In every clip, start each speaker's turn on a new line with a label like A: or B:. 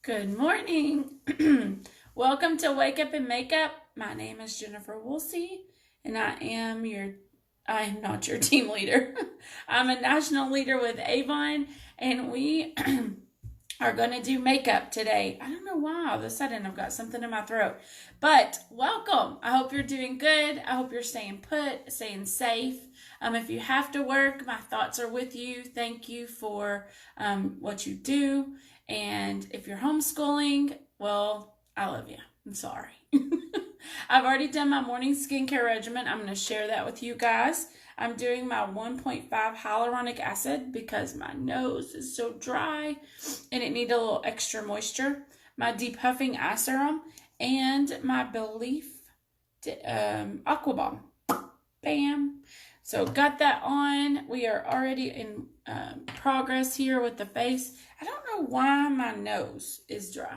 A: Good morning. Welcome to Wake Up and Makeup. My name is Jennifer Woolsey, and I am not your team leader. I'm a national leader with AVON, and we are going to do makeup today. I don't know why all of a sudden I've got something in my throat, but welcome. I hope you're doing good. I hope you're staying put, staying safe. If you have to work, my thoughts are with you. Thank you for what you do. And if you're homeschooling, well, I love you. I'm sorry. I've already done my morning skincare regimen. I'm going to share that with you guys. I'm doing my 1.5 hyaluronic acid because my nose is so dry and it needs a little extra moisture. My depuffing eye serum and my Belief Aqua Bomb. Bam. So got that on. We are already in progress here with the face. I don't know why my nose is dry.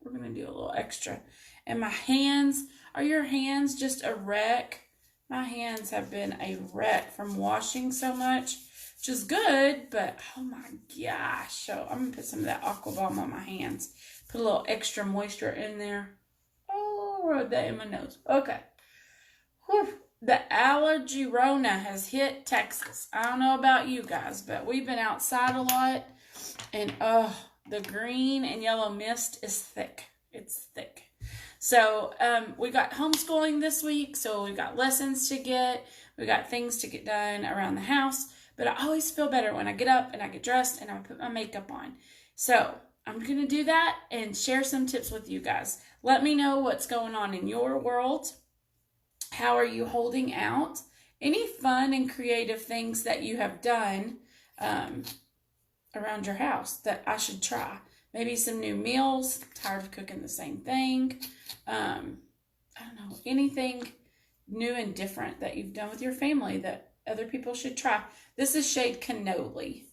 A: We're going to do a little extra. And my hands, are your hands just a wreck? My hands have been a wreck from washing so much, which is good, but oh my gosh. So I'm going to put some of that Aqua Bomb on my hands. Put a little extra moisture in there. Oh, rub that in my nose. Okay. Whew. The allergy Rona has hit Texas. I don't know about you guys, but we've been outside a lot. And the green and yellow mist is thick. It's thick. So we got homeschooling this week. So we've got lessons to get. We got things to get done around the house. But I always feel better when I get up and I get dressed and I put my makeup on. So I'm going to do that and share some tips with you guys. Let me know what's going on in your world. How are you holding out? Any fun and creative things that you have done around your house that I should try? Maybe some new meals. Tired of cooking the same thing. I don't know. Anything new and different that you've done with your family that other people should try. This is shade Cannoli.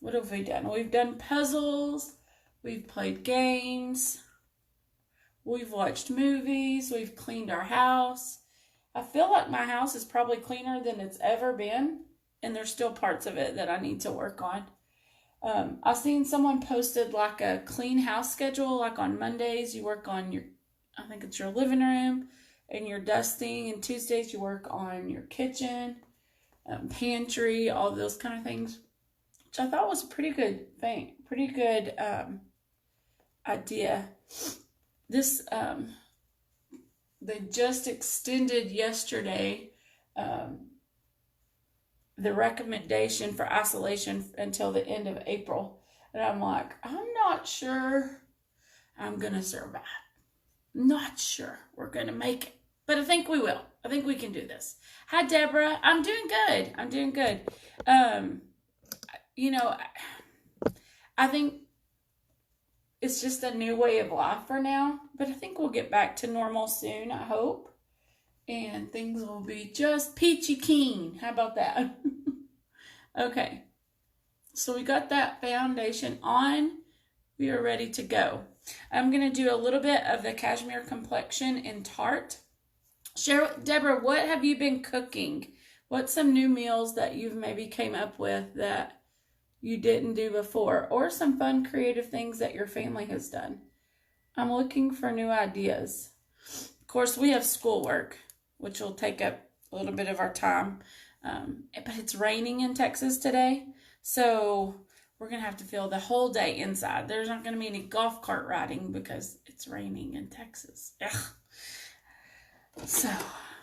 A: What have we done? We've done puzzles. We've played games. We've watched movies. We've cleaned our house. I feel like my house is probably cleaner than it's ever been. And there's still parts of it that I need to work on. I've seen someone posted like a clean house schedule. Like on Mondays, you work on I think it's your living room and your dusting. And Tuesdays, you work on your kitchen, pantry, all those kind of things. Which I thought was a pretty good thing. Pretty good idea. This, they just extended yesterday the recommendation for isolation until the end of April. And I'm like, I'm not sure I'm going to survive. Not sure we're going to make it. But I think we will. I think we can do this. Hi, Deborah. I'm doing good. I'm doing good. I think it's just a new way of life for now, but I think we'll get back to normal soon, I hope. And things will be just peachy keen. How about that? Okay. So we got that foundation on. We are ready to go. I'm going to do a little bit of the Cashmere Complexion in Tarte. Deborah, what have you been cooking? What's some new meals that you've maybe came up with that you didn't do before, or some fun creative things that your family has done? I'm looking for new ideas. Of course, we have schoolwork, which will take up a little bit of our time. But it's raining in Texas today, so we're going to have to fill the whole day inside. There's not going to be any golf cart riding because it's raining in Texas. Ugh. So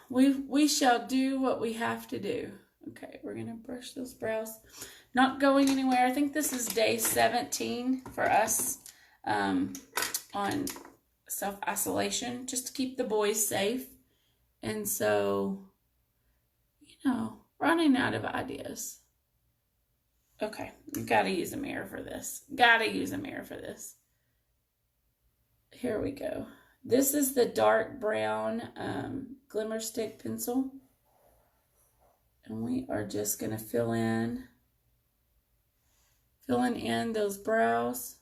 A: we shall do what we have to do. Okay, we're going to brush those brows. Not going anywhere. I think this is day 17 for us on self-isolation, just to keep the boys safe. And so, running out of ideas. Okay, you gotta use a mirror for this. Here we go. This is the dark brown Glimmer stick pencil. And we are just gonna filling in those brows.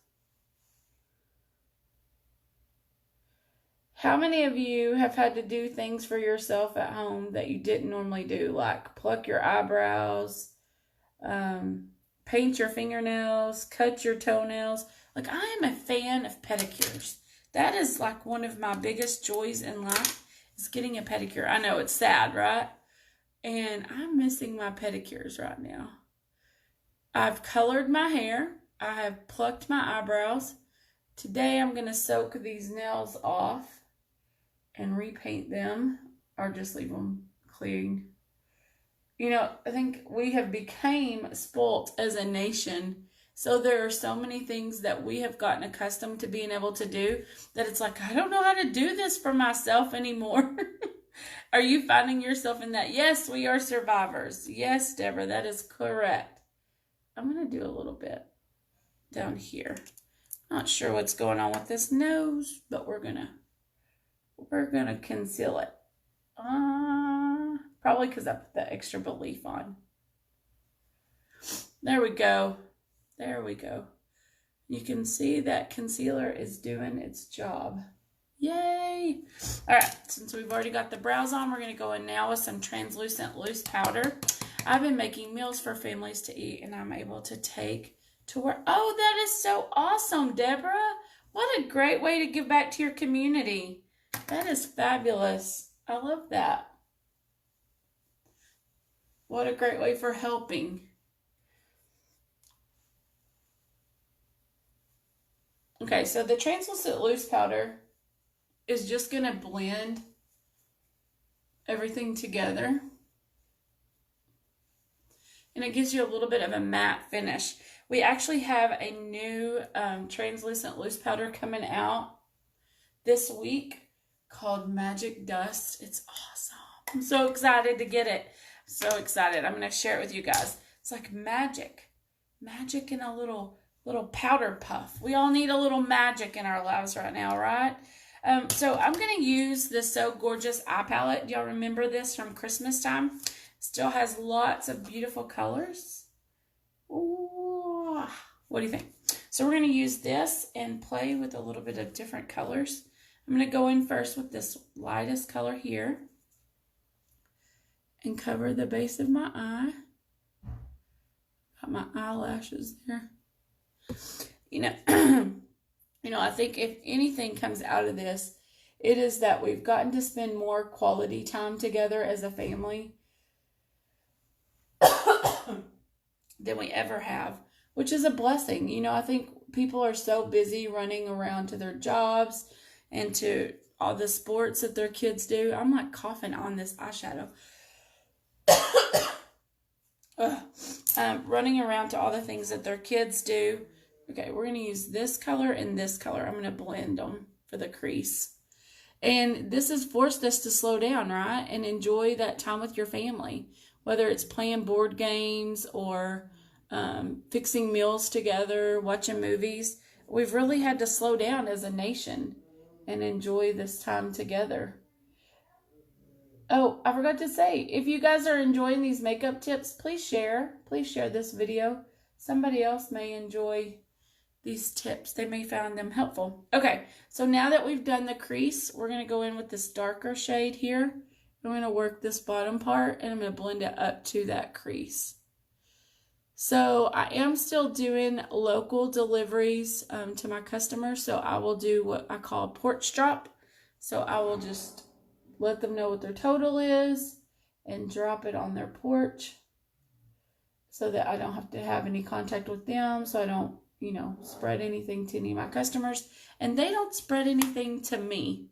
A: How many of you have had to do things for yourself at home that you didn't normally do, like pluck your eyebrows, paint your fingernails, cut your toenails. Like, I am a fan of pedicures. That is like one of my biggest joys in life, is getting a pedicure. I know it's sad, right? And I'm missing my pedicures right now. I've colored my hair. I have plucked my eyebrows. Today I'm going to soak these nails off and repaint them, or just leave them clean. You know, I think we have become spoilt as a nation. So there are so many things that we have gotten accustomed to being able to do that it's like, I don't know how to do this for myself anymore. Are you finding yourself in that? Yes, we are survivors. Yes, Deborah, that is correct. I'm going to do a little bit down here. Not sure what's going on with this nose, but we're gonna conceal it. Probably because I put the extra belief on. There we go. There we go. You can see that concealer is doing its job. Yay! All right, since we've already got the brows on, we're going to go in now with some translucent loose powder. I've been making meals for families to eat, and I'm able to take to work. Oh, that is so awesome, Deborah. What a great way to give back to your community. That is fabulous. I love that. What a great way for helping. Okay, so the translucent loose powder is just going to blend everything together. And it gives you a little bit of a matte finish. We actually have a new translucent loose powder coming out this week called Magic Dust. It's awesome. I'm so excited to get it. So excited. I'm going to share it with you guys. It's like magic. Magic in a little powder puff. We all need a little magic in our lives right now, right? So I'm going to use this So Gorgeous eye palette. Y'all remember this from Christmas time? Still has lots of beautiful colors. Ooh, what do you think? So we're going to use this and play with a little bit of different colors. I'm going to go in first with this lightest color here and cover the base of my eye. Got my eyelashes there. You know, I think if anything comes out of this, it is that we've gotten to spend more quality time together as a family than we ever have, which is a blessing. You know, I think people are so busy running around to their jobs and to all the sports that their kids do. I'm like coughing on this eyeshadow. Running around to all the things that their kids do. Okay, we're going to use this color and this color. I'm going to blend them for the crease. And this has forced us to slow down, right? And enjoy that time with your family. Whether it's playing board games or fixing meals together, watching movies. We've really had to slow down as a nation and enjoy this time together. Oh, I forgot to say, if you guys are enjoying these makeup tips, please share. Please share this video. Somebody else may enjoy these tips. They may find them helpful. Okay, so now that we've done the crease, we're going to go in with this darker shade here. I'm going to work this bottom part, and I'm going to blend it up to that crease. So I am still doing local deliveries to my customers, so I will do what I call a porch drop. So I will just let them know what their total is and drop it on their porch so that I don't have to have any contact with them, so I don't, you know, spread anything to any of my customers, and they don't spread anything to me.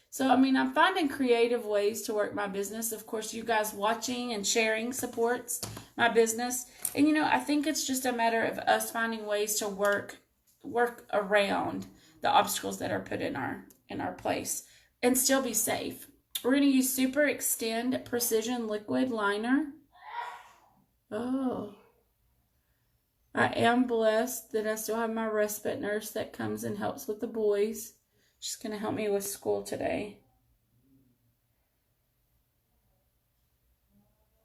A: So, I mean, I'm finding creative ways to work my business. Of course, you guys watching and sharing supports my business. And, you know, I think it's just a matter of us finding ways to work around the obstacles that are put in our place and still be safe. We're going to use Super Extend Precision Liquid Liner. Oh. I am blessed that I still have my respite nurse that comes and helps with the boys. She's going to help me with school today,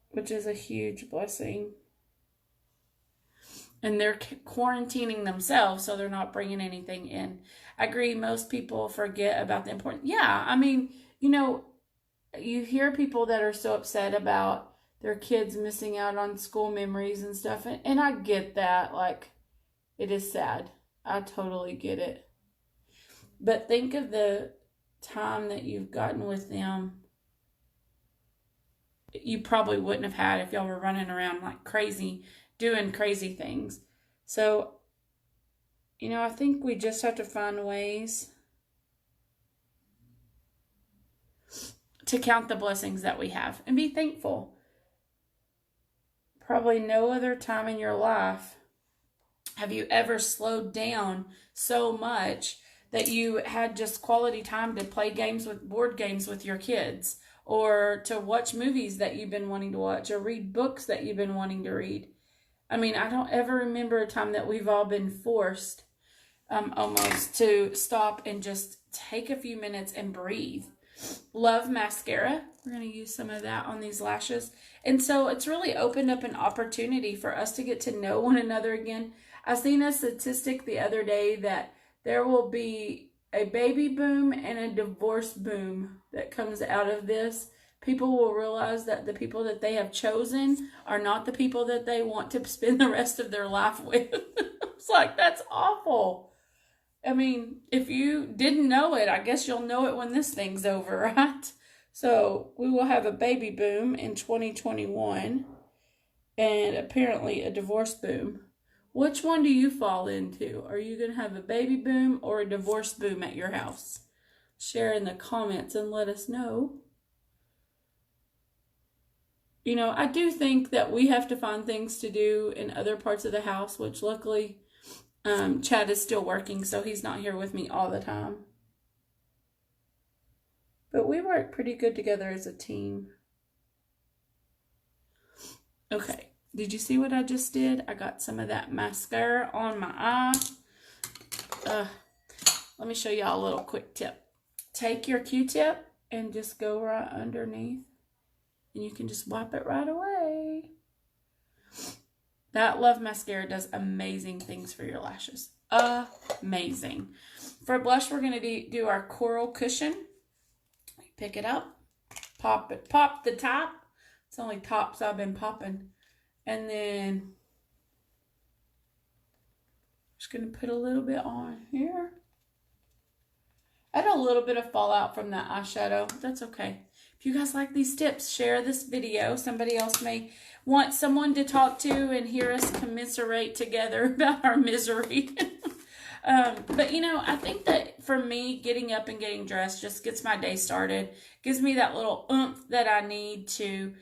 A: which is a huge blessing. And they're quarantining themselves, so they're not bringing anything in. I agree, most people forget about the importance. Yeah, I mean, you know, you hear people that are so upset about their kids missing out on school memories and stuff. And I get that. Like, it is sad. I totally get it. But think of the time that you've gotten with them. You probably wouldn't have had if y'all were running around like crazy, doing crazy things. So, you know, I think we just have to find ways to count the blessings that we have and be thankful. Probably no other time in your life have you ever slowed down so much that you had just quality time to play board games with your kids, or to watch movies that you've been wanting to watch, or read books that you've been wanting to read. I mean, I don't ever remember a time that we've all been forced almost to stop and just take a few minutes and breathe. Love mascara. We're going to use some of that on these lashes. And so it's really opened up an opportunity for us to get to know one another again. I seen a statistic the other day that there will be a baby boom and a divorce boom that comes out of this. People will realize that the people that they have chosen are not the people that they want to spend the rest of their life with. It's like, that's awful. I mean, if you didn't know it, I guess you'll know it when this thing's over, right? So we will have a baby boom in 2021 and apparently a divorce boom. Which one do you fall into? Are you going to have a baby boom or a divorce boom at your house? Share in the comments and let us know. You know, I do think that we have to find things to do in other parts of the house, which luckily Chad is still working, so he's not here with me all the time. But we work pretty good together as a team. Okay, did you see what I just did? I got some of that mascara on my eye. Let me show y'all a little quick tip. Take your Q-tip and just go right underneath. And you can just wipe it right away. That Love Mascara does amazing things for your lashes. Amazing. For blush, we're going to do our Coral Cushion. Pick it up. Pop it. Pop the top. It's only tops I've been popping. And then just going to put a little bit on here. I had a little bit of fallout from that eyeshadow. That's okay. If you guys like these tips, share this video. Somebody else may want someone to talk to and hear us commiserate together about our misery. But, you know, I think that for me, getting up and getting dressed just gets my day started. Gives me that little oomph that I need to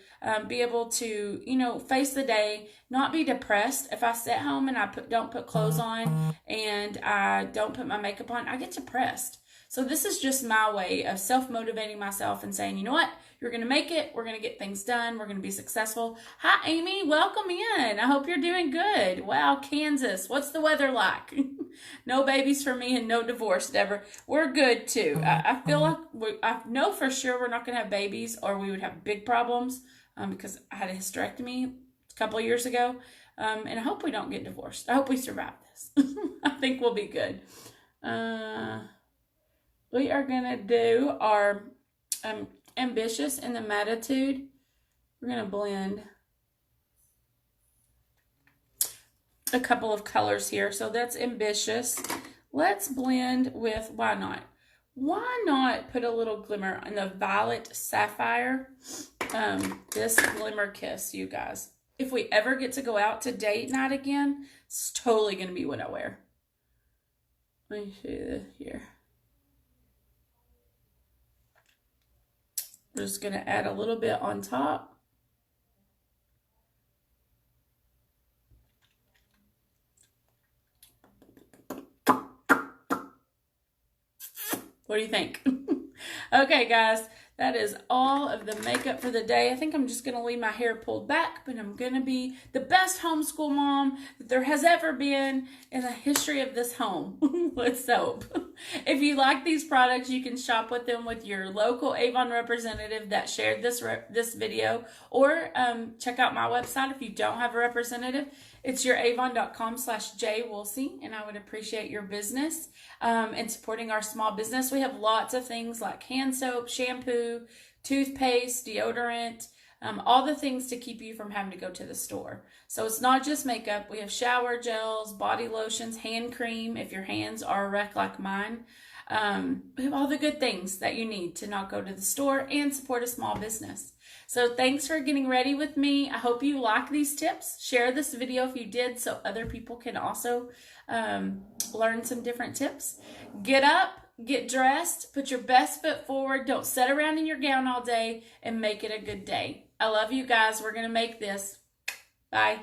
A: be able to, you know, face the day, not be depressed. If I sit home and I don't put clothes on and I don't put my makeup on, I get depressed. So this is just my way of self-motivating myself and saying, you know what? You're going to make it. We're going to get things done. We're going to be successful. Hi, Amy. Welcome in. I hope you're doing good. Wow, Kansas. What's the weather like? No babies for me and no divorce, Deborah. We're good, too. I feel like I know for sure we're not going to have babies or we would have big problems because I had a hysterectomy a couple of years ago. And I hope we don't get divorced. I hope we survive this. I think we'll be good. We are going to do our Ambitious in the Mattitude. We're going to blend a couple of colors here. So that's Ambitious. Let's blend with, why not? Why not put a little glimmer in the Violet Sapphire? This Glimmer Kiss, you guys. If we ever get to go out to date night again, it's totally going to be what I wear. Let me show you this here. We're just going to add a little bit on top. What do you think? Okay, guys, that is all of the makeup for the day. I think I'm just going to leave my hair pulled back, but I'm going to be the best homeschool mom that there has ever been in the history of this home. Let's hope. If you like these products, you can shop with them with your local Avon representative that shared this video, or check out my website if you don't have a representative. It's youravon.com/jwoolsey, and I would appreciate your business and supporting our small business. We have lots of things like hand soap, shampoo, toothpaste, deodorant, all the things to keep you from having to go to the store. So it's not just makeup. We have shower gels, body lotions, hand cream if your hands are a wreck like mine. We have all the good things that you need to not go to the store and support a small business. So thanks for getting ready with me. I hope you like these tips. Share this video if you did so other people can also learn some different tips. Get up, get dressed, put your best foot forward. Don't sit around in your gown all day, and make it a good day. I love you guys. We're going to make this. Bye.